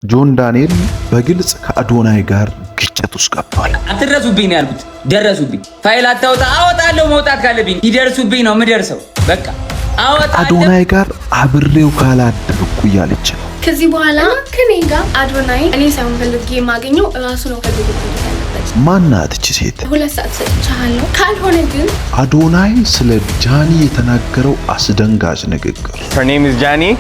ጆን ዳንኤል በግልጽ ከአዶናይ ጋር ግጭት ውስጥ ገብቷል። አትደረሱብኝ ያልኩት ደረሱብኝ። ፋይል አታውጣ አወጣለሁ። መውጣት ካለብኝ ይደርሱብኝ ነው የምደርሰው። በቃ አወጣለሁ። አዶናይ ጋር አብሬው ካላደርኩ እያለች ነው። ከዚህ በኋላ ከኔ ጋር አዶናይ እኔ ሳይሆን ፈልጌ የማገኘው ራሱ ነው ፈልጌ ያለበት። ማናት እቺ ሴት? 2 ሰዓት ሰጥቻለሁ። ካልሆነ ግን አዶናይ ስለ ጃኒ የተናገረው አስደንጋጭ ንግግር። Her name is Jani.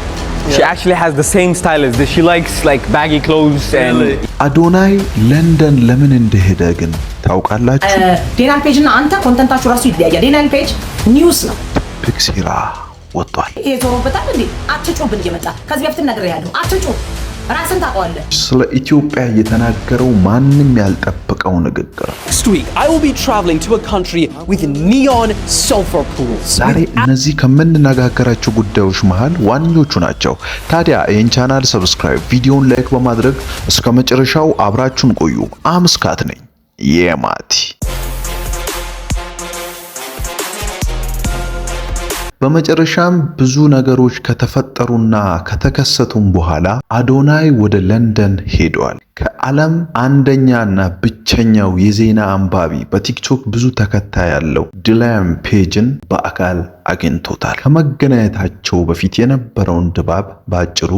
She actually has the same style as this. She likes like baggy clothes and አዶናይ ለንደን ለምን እንደሄደ ግን ታውቃላችሁ? ዴናል ፔጅ እና አንተ ኮንተንታችሁ ራሱ ይለያያል። ዴናል ፔጅ ኒውስ ነው። ፒክሲራ ወጥቷል። ይሄ ዞሮበታል እንዴ? አትጩብን እየመጣ ከዚህ በፊት ነግሬሃለሁ። አትጩ ራስን ታውቀዋለህ። ስለ ኢትዮጵያ የተናገረው ማንም ያልጠበቀው ንግግር። Next week I will be traveling to a country with neon sulfur pools. ዛሬ እነዚህ ከምንነጋገራቸው ጉዳዮች መሃል ዋነኞቹ ናቸው። ታዲያ ይህን ቻናል ሰብስክራይብ፣ ቪዲዮን ላይክ በማድረግ እስከ መጨረሻው አብራችሁን ቆዩ። አምስካት ነኝ የማቲ። በመጨረሻም ብዙ ነገሮች ከተፈጠሩና ከተከሰቱም በኋላ አዶናይ ወደ ለንደን ሄዷል። ከዓለም አንደኛና ብቸኛው የዜና አንባቢ በቲክቶክ ብዙ ተከታይ ያለው ዲላን ፔጅን በአካል አግኝቶታል። ከመገናኘታቸው በፊት የነበረውን ድባብ ባጭሩ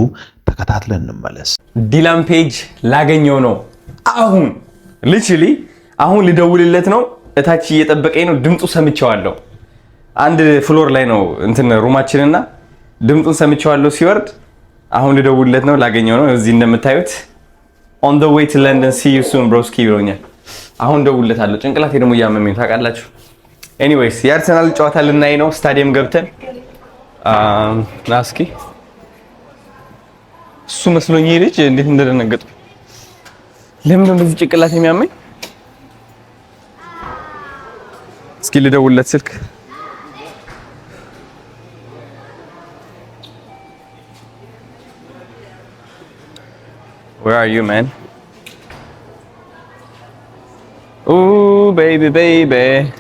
ተከታትለን እንመለስ። ዲላን ፔጅ ላገኘው ነው አሁን ሊትራሊ አሁን ልደውልለት ነው። እታች እየጠበቀኝ ነው። ድምፁ ሰምቼዋለሁ። አንድ ፍሎር ላይ ነው እንትን ሩማችንና ድምፁን ሰምቼዋለሁ ሲወርድ። አሁን ልደውልለት ነው ላገኘው ነው። እዚህ እንደምታዩት on the way to London see you soon broski ብሎኛል። አሁን ደውልለታለሁ። ጭንቅላቴ ደግሞ እያመመኝ ታውቃላችሁ። ኤኒዌይስ የአርሰናል ጨዋታ ልናይ ነው ስታዲየም ገብተን ናስኪ እሱ መስሎኝ ልጅ እንዴት እንደደነገጥኩ። ለምን እንደዚህ ጭንቅላቴ የሚያመኝ? እስኪ ልደውልለት ስልክ Where are you, man? Ooh, baby, baby.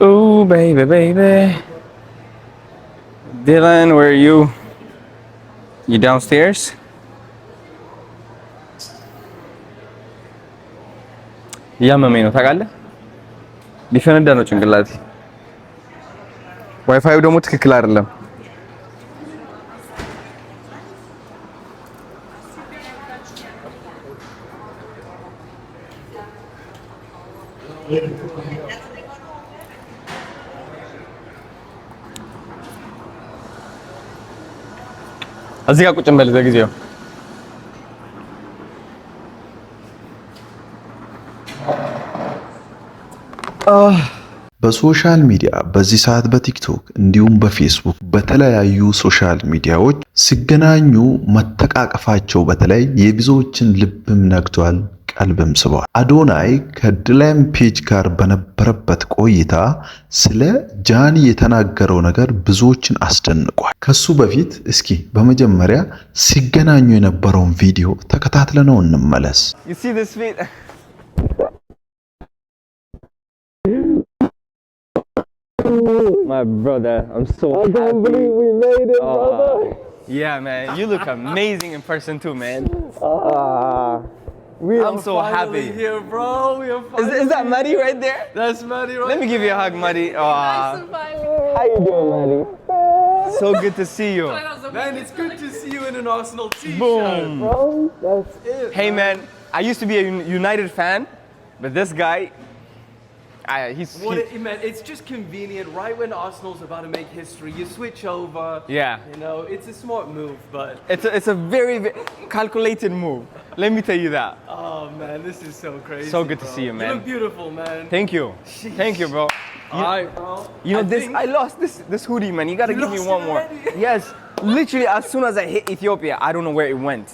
Ooh, baby, baby. Dylan, where are you? You downstairs? እያመመኝ ነው ታውቃለህ። ሊፈነዳ ነው ጭንቅላቴ። ዋይፋዩ ደግሞ ትክክል አይደለም። እዚህ ጋር ቁጭ እንበል ለጊዜው። በሶሻል ሚዲያ በዚህ ሰዓት በቲክቶክ እንዲሁም በፌስቡክ በተለያዩ ሶሻል ሚዲያዎች ሲገናኙ መተቃቀፋቸው በተለይ የብዙዎችን ልብም ነክቷል፣ ቀልብም ስቧል። አዶናይ ከዲላን ፔጅ ጋር በነበረበት ቆይታ ስለ ጃኒ የተናገረው ነገር ብዙዎችን አስደንቋል። ከሱ በፊት እስኪ በመጀመሪያ ሲገናኙ የነበረውን ቪዲዮ ተከታትለነው እንመለስ። My brother, I'm so happy. I can't believe we made it, brother. Yeah, man. You look amazing in person too, man. I'm so happy. Here, bro. We are finally Is that Maddie right there? That's Maddie right Let me give you a hug, Maddie. How you doing, Maddie? So good to see you. Man, it's good to see you in an Arsenal t-shirt. Boom. Bro, that's it. Hey, man. I used to be a United fan, but this guy, man, it's just convenient. Right when Arsenal's about to make history, you switch over. Yeah. You know, it's a smart move, but it's a very, very calculated move. Let me tell you that. Oh man, this is so crazy. So good to bro. see you, man. You look beautiful, man. Thank you. Thank you, bro. Alright, bro. You know I lost this hoodie, man. You gotta give me one more. Yes. Literally, as soon as I hit Ethiopia, I don't know where it went.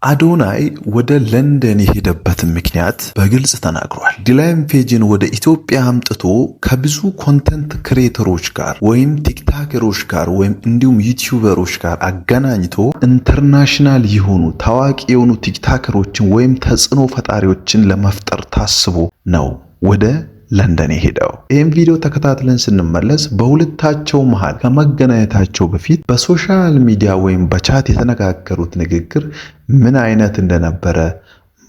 አዶናይ ወደ ለንደን የሄደበትን ምክንያት በግልጽ ተናግሯል። ዲላን ፔጅን ወደ ኢትዮጵያ አምጥቶ ከብዙ ኮንተንት ክሬተሮች ጋር ወይም ቲክታከሮች ጋር ወይም እንዲሁም ዩቲዩበሮች ጋር አገናኝቶ ኢንተርናሽናል የሆኑ ታዋቂ የሆኑ ቲክታከሮችን ወይም ተጽዕኖ ፈጣሪዎችን ለመፍጠር ታስቦ ነው ወደ ለንደን ሄደው ይህን ቪዲዮ ተከታትለን ስንመለስ በሁለታቸው መሃል ከመገናኘታቸው በፊት በሶሻል ሚዲያ ወይም በቻት የተነጋገሩት ንግግር ምን አይነት እንደነበረ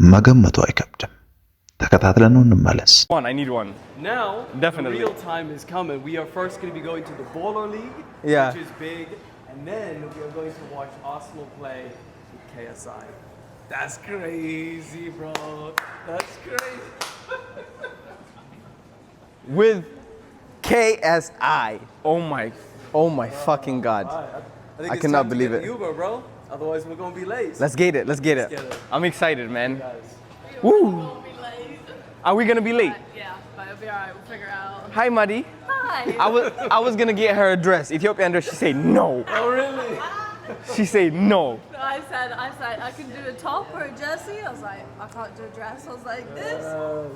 መገመቱ አይከብድም። ተከታትለን ነው እንመለስ። I need one. Now, Definitely. the real time is coming. We are first going to be going to the Bolo League, Yeah. which is big, and then we are going to watch Arsenal play with KSI. That's crazy, bro. That's crazy. With KSI. Oh my fucking God. think I it's cannot time to believe get it. an Uber, bro. Otherwise, we're going to be late. Let's get it. Let's get it. get it. I'm excited, man. Woo. Are we gonna be late? Yeah, but it'll be alright. We'll figure it out. Hi, Muddy. Hi. I was gonna get her a dress, Ethiopian dress. She said no. Oh, really? She said no. I said I can do a top or a jersey. I was like, I can't do a dress. I was like, this.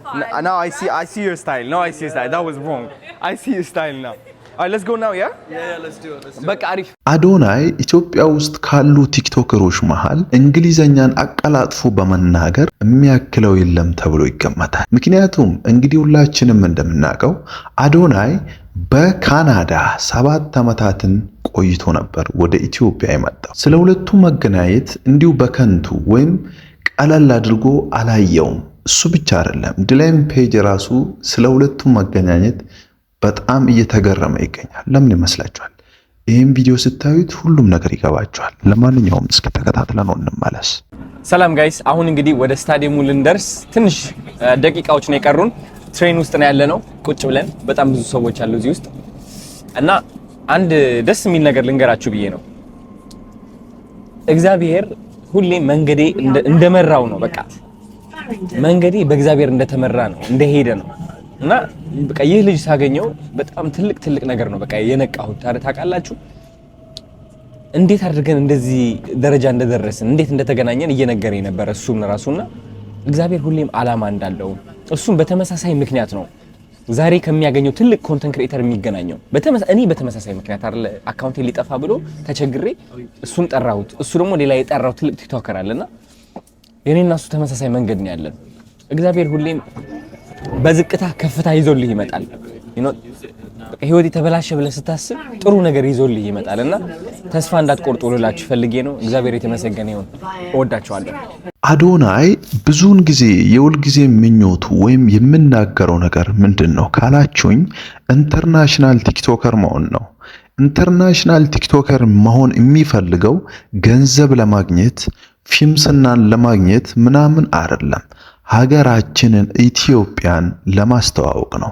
Fine. Now I see your style. Now I see your style. That was wrong. I see your style now. Alright, let's go now, yeah? Yeah, let's do it. Let's do በቃ አሪፍ። አዶናይ ኢትዮጵያ ውስጥ ካሉ ቲክቶከሮች መሃል እንግሊዘኛን አቀላጥፎ በመናገር የሚያክለው የለም ተብሎ ይገመታል። ምክንያቱም እንግዲህ ሁላችንም እንደምናውቀው አዶናይ በካናዳ 7 ዓመታትን ቆይቶ ነበር ወደ ኢትዮጵያ የመጣው። ስለ ሁለቱ መገናኘት እንዲሁ በከንቱ ወይም ቀለል አድርጎ አላየውም። እሱ ብቻ አይደለም፣ ድላይም ፔጅ ራሱ ስለ ሁለቱ መገናኘት በጣም እየተገረመ ይገኛል። ለምን ይመስላችኋል? ይሄን ቪዲዮ ስታዩት ሁሉም ነገር ይገባችኋል። ለማንኛውም እስከ ተከታትለን እንመለስ። ሰላም ጋይስ፣ አሁን እንግዲህ ወደ ስታዲየሙ ልንደርስ ትንሽ ደቂቃዎች ነው የቀሩን። ትሬን ውስጥ ነው ያለነው ቁጭ ብለን። በጣም ብዙ ሰዎች አሉ እዚህ ውስጥ እና አንድ ደስ የሚል ነገር ልንገራችሁ ብዬ ነው። እግዚአብሔር ሁሌ መንገዴ እንደመራው ነው። በቃ መንገዴ በእግዚአብሔር እንደተመራ ነው፣ እንደሄደ ነው። እና በቃ ይህ ልጅ ሳገኘው በጣም ትልቅ ነገር ነው በቃ የነቃሁት። ታውቃላችሁ እንዴት አድርገን እንደዚህ ደረጃ እንደደረስን እንዴት እንደተገናኘን እየነገረኝ ነበር እሱም ራሱና እግዚአብሔር ሁሌም ዓላማ እንዳለው እሱም በተመሳሳይ ምክንያት ነው ዛሬ ከሚያገኘው ትልቅ ኮንተንት ክሬተር የሚገናኘው። እኔ በተመሳሳይ ምክንያት አይደለ አካውንቴ ሊጠፋ ብሎ ተቸግሬ እሱን ጠራሁት። እሱ ደግሞ ሌላ የጠራው ትልቅ ቲክቶከር አለና የኔና እሱ ተመሳሳይ መንገድ ነው ያለን። እግዚአብሔር ሁሌም በዝቅታ ከፍታ ይዞልህ ይመጣል። በቃ ህይወት የተበላሸ ብለህ ስታስብ ጥሩ ነገር ይዞልህ ይመጣልና ተስፋ እንዳትቆርጡ ልላችሁ ፈልጌ ነው። እግዚአብሔር የተመሰገነ ይሁን። እወዳችኋለሁ። አዶናይ ብዙውን ጊዜ የሁል ጊዜ ምኞቱ ወይም የምናገረው ነገር ምንድነው ካላችሁኝ ኢንተርናሽናል ቲክቶከር መሆን ነው። ኢንተርናሽናል ቲክቶከር መሆን የሚፈልገው ገንዘብ ለማግኘት ፊምስናን ለማግኘት ምናምን አይደለም። ሀገራችንን ኢትዮጵያን ለማስተዋወቅ ነው።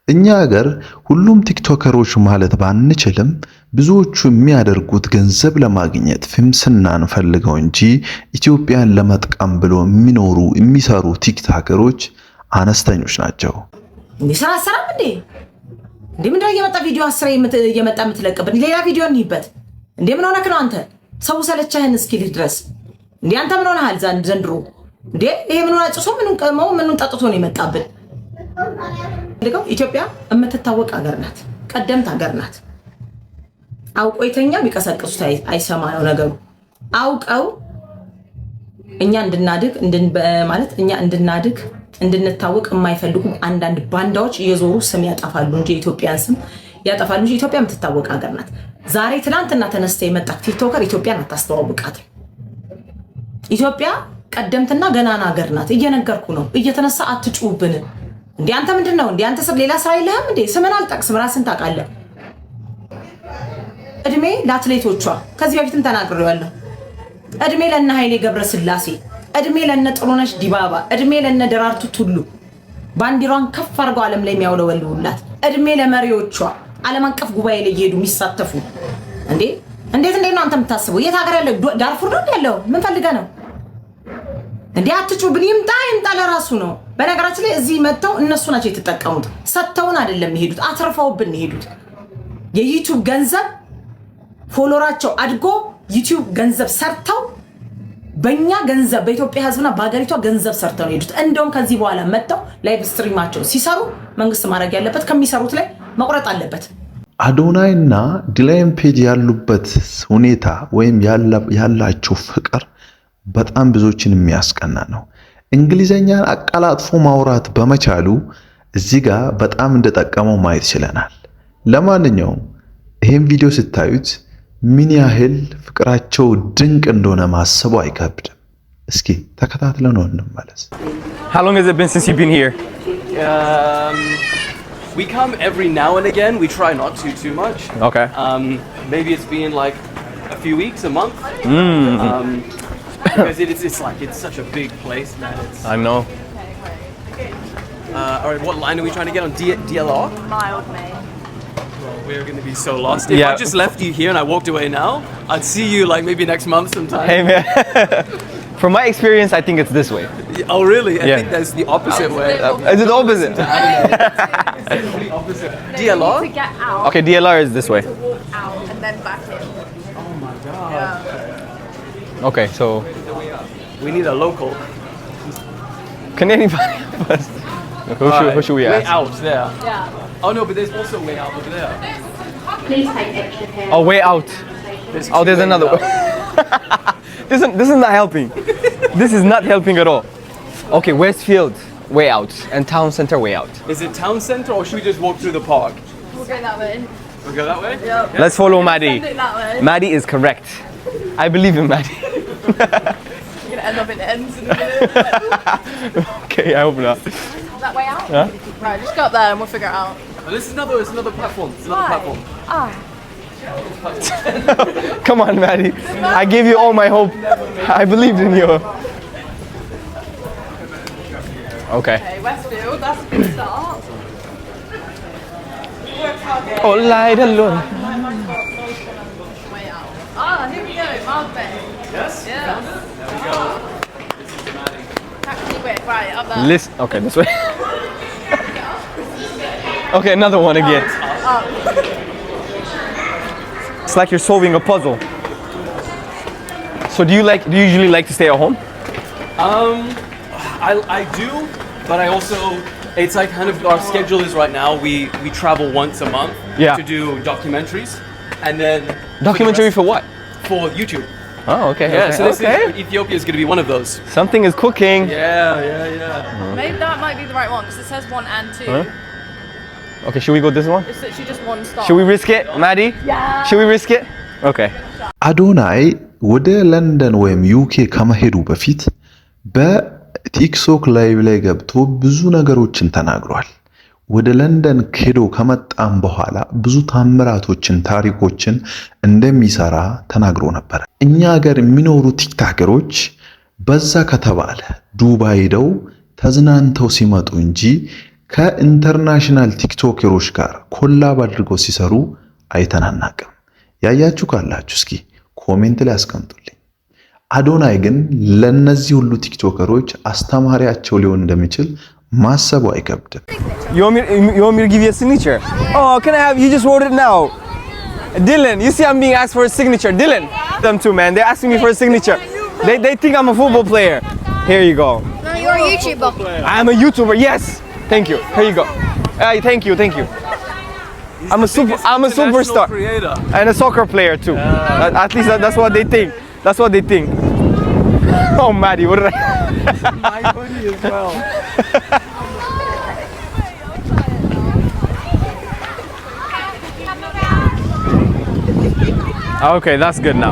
እኛ ሀገር ሁሉም ቲክቶከሮች ማለት ባንችልም ብዙዎቹ የሚያደርጉት ገንዘብ ለማግኘት ፊምስናን ፈልገው እንጂ ኢትዮጵያን ለመጥቀም ብሎ የሚሰሩ ቲክቶከሮች አነስተኞች ናቸው። እንዴ ስራ ሰራም እንዴ ምንድነው እየመጣ ቪዲዮ አስራ እየመጣ የምትለቅብን? ሌላ ቪዲዮ እንይበት እንዴ? ምን ሆነክ ነው አንተ? ሰው ሰለቻህን እስኪልህ ድረስ እንዴ አንተ ምን ሆነሃል ዘንድሮ? እንዴ ይሄ ምን ሆነ? ጭሶ ምኑን ቀመው ምኑን ጠጥቶ ነው የመጣብን? ኢትዮጵያ የምትታወቅ ሀገር ናት፣ ቀደምት ሀገር ናት። አውቆ የተኛ ቢቀሰቅሱት አይሰማ ነው ነገሩ። አውቀው እኛ እንድናድግ እንድንታወቅ የማይፈልጉ አንዳንድ ባንዳዎች እየዞሩ ስም ያጠፋሉ እንጂ ኢትዮጵያን ስም ያጠፋሉ እንጂ ኢትዮጵያ የምትታወቅ ሀገር ናት። ዛሬ ትናንትና ተነስተ የመጣ ቲክቶከር ኢትዮጵያን አታስተዋውቃት። ኢትዮጵያ ቀደምትና ገናና ሀገር ናት። እየነገርኩ ነው። እየተነሳ አትጩብን። እንዴ አንተ ምንድነው? እንዴ አንተ ሌላ ስራ የለህም እንዴ? ስምን አልጠቅስም፣ ራስን ታውቃለህ። እድሜ ለአትሌቶቿ ከዚህ በፊትም ተናግሬያለሁ። እድሜ ለነ ኃይሌ ገብረስላሴ፣ እድሜ ለነ ጥሩነሽ ዲባባ፣ እድሜ ለነ ደራርቱ ቱሉ ባንዲራዋን ከፍ አድርገው ዓለም ላይ የሚያውለበልቡላት፣ እድሜ ለመሪዎቿ ዓለም አቀፍ ጉባኤ ላይ እየሄዱ የሚሳተፉ። እንዴት ነው አንተ የምታስበው? የት ሀገር ያለው? ዳርፉር ነው ያለው? ምን ፈልገህ ነው እንዴ? አትጩብን። ይምጣ ለራሱ ነው። በነገራችን ላይ እዚህ መጥተው እነሱ ናቸው የተጠቀሙት። ሰጥተውን አይደለም የሚሄዱት፣ አትርፈውብን የሚሄዱት። የዩቲዩብ ገንዘብ ፎሎራቸው አድጎ ዩቲዩብ ገንዘብ ሰርተው በእኛ ገንዘብ በኢትዮጵያ ሕዝብና በሀገሪቷ ገንዘብ ሰርተው ነው የሄዱት። እንደውም ከዚህ በኋላ መጥተው ላይቭ ስትሪማቸው ሲሰሩ መንግስት ማድረግ ያለበት ከሚሰሩት ላይ መቁረጥ አለበት። አዶናይና ዲላይም ፔጅ ያሉበት ሁኔታ ወይም ያላቸው ፍቅር በጣም ብዙዎችን የሚያስቀና ነው። እንግሊዘኛን አቀላጥፎ ማውራት በመቻሉ እዚህ ጋር በጣም እንደጠቀመው ማየት ችለናል። ለማንኛውም ይሄን ቪዲዮ ስታዩት ምን ያህል ፍቅራቸው ድንቅ እንደሆነ ማሰቡ አይከብድም። እስኪ ተከታትለን ነው እንመለስ። How long has it been since you've been here? We come every now and again. We try not to too much. Okay. Maybe it's been like a few weeks, a month. Because it's such a big place, man. I know. All right, what line are we trying to get on? DLR? Mild, mate. Well, we're going to be so lost. If Yeah. I just left you here and I walked away now, I'd see you like maybe next month sometime. Hey man. From my experience, I think it's this way. Oh, really? I Yeah. think that's the opposite way. Is it the opposite? The opposite. DLR? To get out, Okay, DLR is this way. to walk out, and then back in. Oh my god. Yeah. Okay, so We need a local. can anybody help us? Who should we Way ask? out there. Yeah. Oh no, but there's also way out over there. Please take extra care. Oh, way out. There's Oh, two there's ways another out. way. This is not helping. This is not helping at all. Okay, Westfield, way out, and Town Center, way out. Is it town center or should we just walk through the park? We'll go that way. We'll go that way? Yeah. Let's follow Maddie. Send it that way. Maddie is correct. I believe in Maddie. We're gonna end up in ends in a minute. Okay, I hope not. That way out? Huh? Right, just go up there and we'll figure it out. Oh, it's another platform. It's another platform. Ah. Come on, Maddie. I gave you all my hope. I believed in you. Okay. Okay, Westfield, that's a good start. Oh, light alone. Way out. Ah, here we go, Mild Bay. Yes? Yeah. There we go. Taxi way, right, up there. Listen. Okay, this way. Okay, another one again. It's like you're solving a puzzle. So do you usually like to stay at home? I do, but I also it's like kind of our schedule is right now. We travel once a month Yeah. to do documentaries, and then Documentary for what? for YouTube. Oh, okay. Yeah, okay. so this okay. is, Ethiopia is going to be one of those. Something is cooking. Yeah. Maybe that might be the right one because it says 1 and 2. Huh? Okay, should we go this one? It's literally just one stop. Should we risk it, Maddie? Yeah. Should we risk it? Okay. አዶናይ ወደ ለንደን ወይም ዩኬ ከመሄዱ በፊት በቲክቶክ ላይቭ ላይ ገብቶ ብዙ ነገሮችን ተናግሯል። ወደ ለንደን ሄዶ ከመጣም በኋላ ብዙ ታምራቶችን፣ ታሪኮችን እንደሚሰራ ተናግሮ ነበር። እኛ ሀገር የሚኖሩ ቲክታከሮች በዛ ከተባለ ዱባይ ሄደው ተዝናንተው ሲመጡ እንጂ ከኢንተርናሽናል ቲክቶከሮች ጋር ኮላብ አድርገው ሲሰሩ አይተናናቅም። ያያችሁ ካላችሁ እስኪ ኮሜንት ላይ አስቀምጡልኝ። አዶናይ ግን ለነዚህ ሁሉ ቲክቶከሮች አስተማሪያቸው ሊሆን እንደሚችል ማሰቡ አይከብድም። You want me to give you a signature? Oh, can I have? You just wrote it now. Dylan, you see I'm being asked for a signature. Dylan, them too, man. They're asking me for a signature. They think I'm a football player. Here you go. No, you're a YouTuber. I'm a YouTuber. Yes. Thank you. Here you go. Thank you. I'm a superstar Creator. and a soccer player too. At least that's what they think. That's what they think. Oh, Maddie, what did I? My hoodie as well. Okay, that's good now.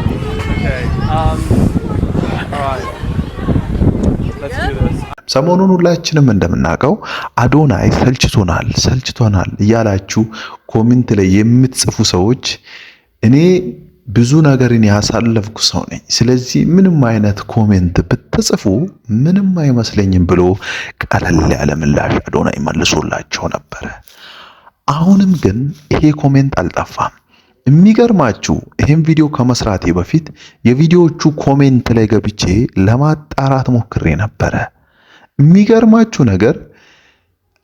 Okay. All right. Let's do this. ሰሞኑን ሁላችንም እንደምናውቀው አዶናይ ሰልችቶናል እያላችሁ ኮሜንት ላይ የምትጽፉ ሰዎች እኔ ብዙ ነገርን ያሳለፍኩ ሰው ነኝ፣ ስለዚህ ምንም አይነት ኮሜንት ብትጽፉ ምንም አይመስለኝም ብሎ ቀለል ያለ ምላሽ አዶናይ መልሶላቸው ነበር። አሁንም ግን ይሄ ኮሜንት አልጠፋም። የሚገርማችሁ ይሄን ቪዲዮ ከመስራቴ በፊት የቪዲዮዎቹ ኮሜንት ላይ ገብቼ ለማጣራት ሞክሬ ነበር። የሚገርማችሁ ነገር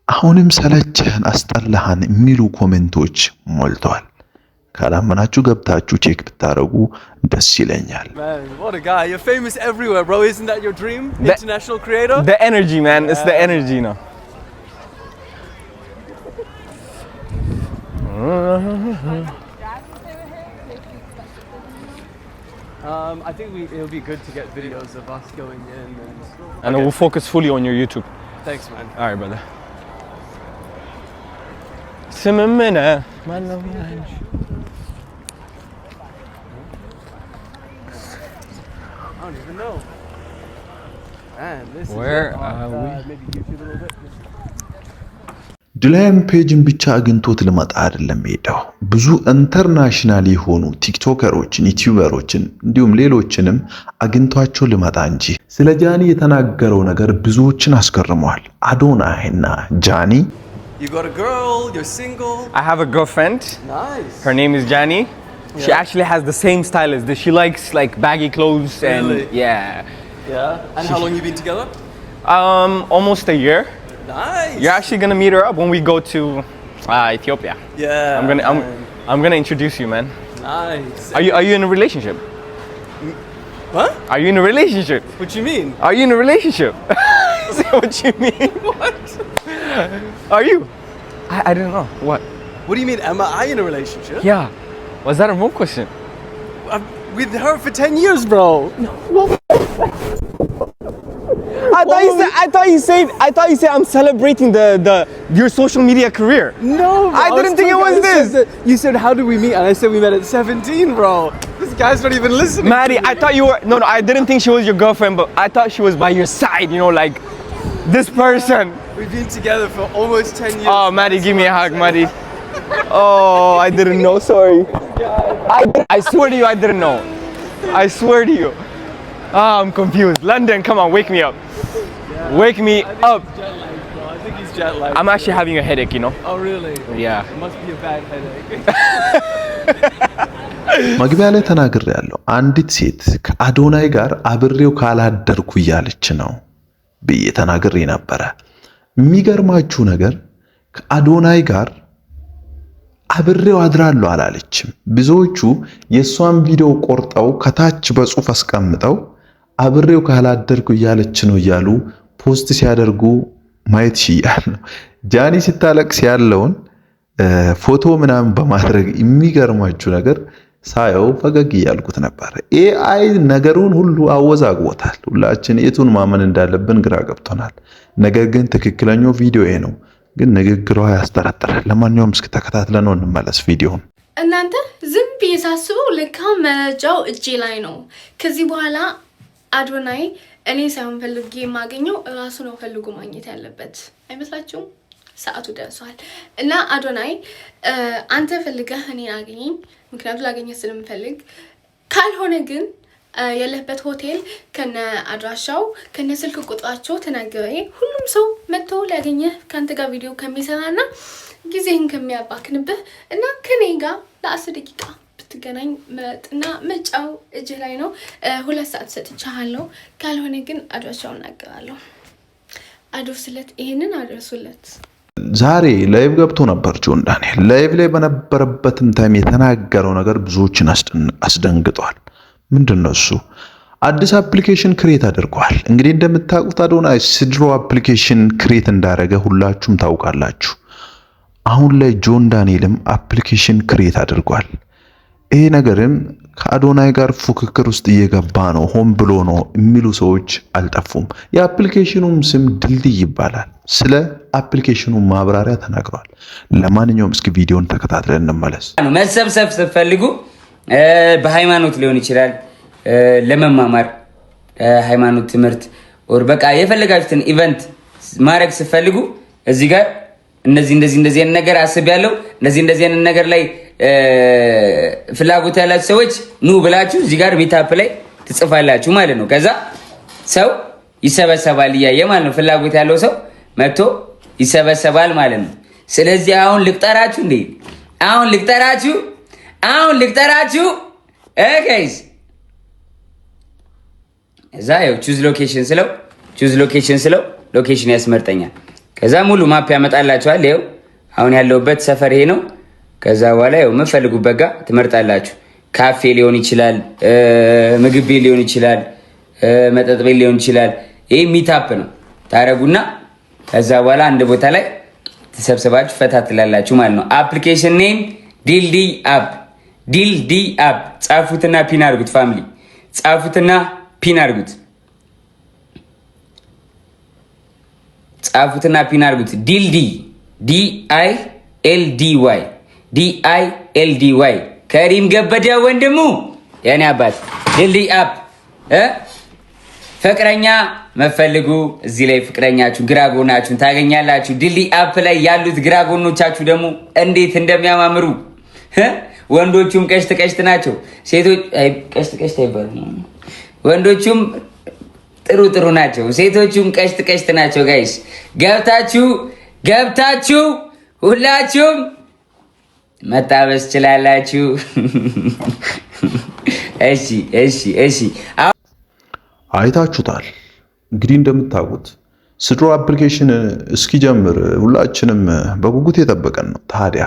አሁንም ሰለቸህን፣ አስጠላህን የሚሉ ኮሜንቶች ሞልተዋል። ካላመናችሁ ገብታችሁ ቼክ ብታረጉ ደስ ይለኛል። Man, what a guy. You're famous everywhere, bro. Isn't that your dream? International creator? The energy, man. It's the energy, you know. I think it'll be good to get videos of us going in. And we'll focus fully on your YouTube. Thanks, man. All right, brother. ስምምነ ማን ነው? Where are we? ድላይም ፔጅን ብቻ አግኝቶት ልመጣ አይደለም ሄደው ብዙ ኢንተርናሽናል የሆኑ ቲክቶከሮችን ዩቲዩበሮችን እንዲሁም ሌሎችንም አግኝቷቸው ልመጣ እንጂ ስለ ጃኒ የተናገረው ነገር ብዙዎችን አስገርመዋል። አዶናይና ጃኒ You got a girl, you're single. I have a girlfriend. Nice. Her name is Jani. She actually has the same style as this. She likes like baggy clothes and Really? yeah. Yeah. And how long you been together? Almost a year. Nice. You're actually gonna meet her up when we go to Ethiopia. Yeah. I'm gonna introduce you, man. Nice. Are you in a relationship? What? Are you in a relationship? What do you mean? Are you in a relationship? Say what you mean. What? Are you? I don't know. What? What do you mean? Am I in a relationship? Yeah. Was that a wrong question? I'm with her for 10 years, bro. No. I thought you said I'm celebrating your social media career. No, bro. I didn't think it was this. You said, how did we meet? And I said we met at 17, bro. This guy's not even listening. Maddie, I thought you were no, I didn't think she was your girlfriend, but I thought she was by your side, you know, like this person. We've been together for almost 10 years. Oh, Maddie, give me a hug, Maddie. Oh, I didn't know, sorry. I swear to you, I didn't know. I swear to you. Oh, I'm confused. London, come on, wake me up. Wake me up. Jet lag, bro. I think he's jet lagged. I'm actually having a headache, you know. Oh, really? Yeah. It must be a bad headache. መግቢያ ላይ ተናግሬያለሁ። አንዲት ሴት ከአዶናይ ጋር አብሬው ካላደርኩ እያለች ነው ብዬ ተናግሬ ነበረ። የሚገርማችሁ ነገር ከአዶናይ ጋር አብሬው አድራለሁ አላለችም። ብዙዎቹ የሷን ቪዲዮ ቆርጠው ከታች በጽሁፍ አስቀምጠው አብሬው ካላደርኩ እያለች ነው እያሉ ፖስት ሲያደርጉ ማየት ይችላል። ጃኒ ስታለቅስ ያለውን ፎቶ ምናምን በማድረግ የሚገርማችሁ ነገር ሳየው ፈገግ እያልኩት ነበር። ኤአይ ነገሩን ሁሉ አወዛግቦታል። ሁላችን የቱን ማመን እንዳለብን ግራ ገብቶናል። ነገር ግን ትክክለኛው ቪዲዮ ይሄ ነው። ግን ንግግሯ ያስጠረጥራል። ለማንኛውም እስኪ ተከታትለን እንመለስ ቪዲዮውን። እናንተ ዝም ብዬ ሳስበው ለካ መረጃው እጄ ላይ ነው። ከዚህ በኋላ አዶናይ እኔ ሳይሆን ፈልጌ የማገኘው እራሱ ነው ፈልጎ ማግኘት ያለበት አይመስላችሁም? ሰዓቱ ደርሷል እና አዶናይ አንተ ፈልገህ እኔን አገኘኝ፣ ምክንያቱም ላገኘህ ስለምፈልግ። ካልሆነ ግን ያለህበት ሆቴል ከነ አድራሻው ከነ ስልክ ቁጥራቸው ተናገረ። ሁሉም ሰው መጥቶ ሊያገኘህ ካንተ ጋር ቪዲዮ ከሚሰራና ጊዜህን ከሚያባክንብህ እና ከኔ ጋር ለ10 ደቂቃ ብትገናኝ መጥና ምርጫው እጅ ላይ ነው። 2 ሰዓት ሰጥቻለሁ። ካልሆነ ግን አድራሻውን እናገራለሁ። አድርሱለት፣ ይሄንን አድርሱለት። ዛሬ ላይቭ ገብቶ ነበር ጆን ዳንኤል። ላይቭ ላይ በነበረበትም ታይም የተናገረው ነገር ብዙዎችን አስደንግጧል። ምንድነው እሱ? አዲስ አፕሊኬሽን ክሬት አድርጓል። እንግዲህ እንደምታውቁት አዶናይ ስድሮ አፕሊኬሽን ክሬት እንዳደረገ ሁላችሁም ታውቃላችሁ። አሁን ላይ ጆን ዳንኤልም አፕሊኬሽን ክሬት አድርጓል። ይሄ ነገርም ከአዶናይ ጋር ፉክክር ውስጥ እየገባ ነው፣ ሆን ብሎ ነው የሚሉ ሰዎች አልጠፉም። የአፕሊኬሽኑም ስም ድልድይ ይባላል። ስለ አፕሊኬሽኑ ማብራሪያ ተናግሯል። ለማንኛውም እስኪ ቪዲዮን ተከታትለን እንመለስ። መሰብሰብ ስትፈልጉ በሃይማኖት ሊሆን ይችላል፣ ለመማማር ሃይማኖት ትምህርት ወር በቃ የፈለጋችሁትን ኢቨንት ማድረግ ስትፈልጉ እዚህ ጋር እንደዚህ ነገር አስቤያለሁ፣ እንደዚህ ነገር ላይ ፍላጎት ያላችሁ ሰዎች ኑ ብላችሁ እዚህ ጋር ሚታፕ ላይ ትጽፋላችሁ ማለት ነው። ከዛ ሰው ይሰበሰባል እያየ ማለት ነው። ፍላጎት ያለው ሰው መጥቶ ይሰበሰባል ማለት ነው። ስለዚህ አሁን ልቅጠራችሁ ጋይስ እዛ ያው ቹዝ ሎኬሽን ስለው ሎኬሽን ያስመርጠኛል። ከዛ ሙሉ ማፕ ያመጣላችኋል። ይኸው አሁን ያለውበት ሰፈር ይሄ ነው። ከዛ በኋላ ያው የምትፈልጉበት ጋር ትመርጣላችሁ። ካፌ ሊሆን ይችላል፣ ምግብ ቤት ሊሆን ይችላል፣ መጠጥ ቤት ሊሆን ይችላል። ይሄ ሚታፕ ነው ታረጉና ከዛ በኋላ አንድ ቦታ ላይ ተሰብስባችሁ ፈታ ትላላችሁ ማለት ነው። አፕሊኬሽን ኔም ድልድይ አፕ ጻፉትና ፒን አድርጉት። ፋሚሊ ጻፉትና ፒን አድርጉት። ድልድይ DILDY ከሪም ገበደ ወንድሙ የኔ አባት ድልድይ አፕ ፍቅረኛ መፈልጉ እዚህ ላይ ፍቅረኛችሁ ግራ ጎናችሁን ታገኛላችሁ። ድልድይ አፕ ላይ ያሉት ግራ ጎኖቻችሁ ደግሞ እንዴት እንደሚያማምሩ ወንዶቹም ቀሽት ቀሽት ናቸው። ሴቶች ቀሽት ቀሽት አይባልም። ወንዶቹም ጥሩ ጥሩ ናቸው። ሴቶቹም ቀሽት ቀሽት ናቸው። ጋይስ ገብታችሁ ሁላችሁም መጣበስ ትችላላችሁ። እሺ አይታችሁታል እንግዲህ እንደምታውቁት ስድሮ አፕሊኬሽን እስኪጀምር ሁላችንም በጉጉት የጠበቀን ነው። ታዲያ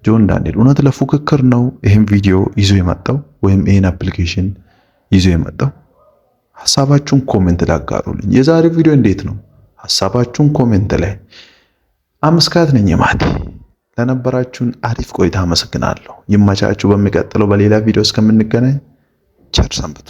ጆን ዳንኤል እውነት ለፉክክር ነው ይሄን ቪዲዮ ይዞ የመጣው ወይም ይሄን አፕሊኬሽን ይዞ የመጣው? ሐሳባችሁን ኮሜንት ላይ አጋሩልኝ። የዛሬው ቪዲዮ እንዴት ነው? ሐሳባችሁን ኮሜንት ላይ። አመስጋት ነኝ ማቲ። ለነበራችሁን አሪፍ ቆይታ አመሰግናለሁ። ይመቻችሁ። በሚቀጥለው በሌላ ቪዲዮ እስከምንገናኝ ቸር ሰንብቱ።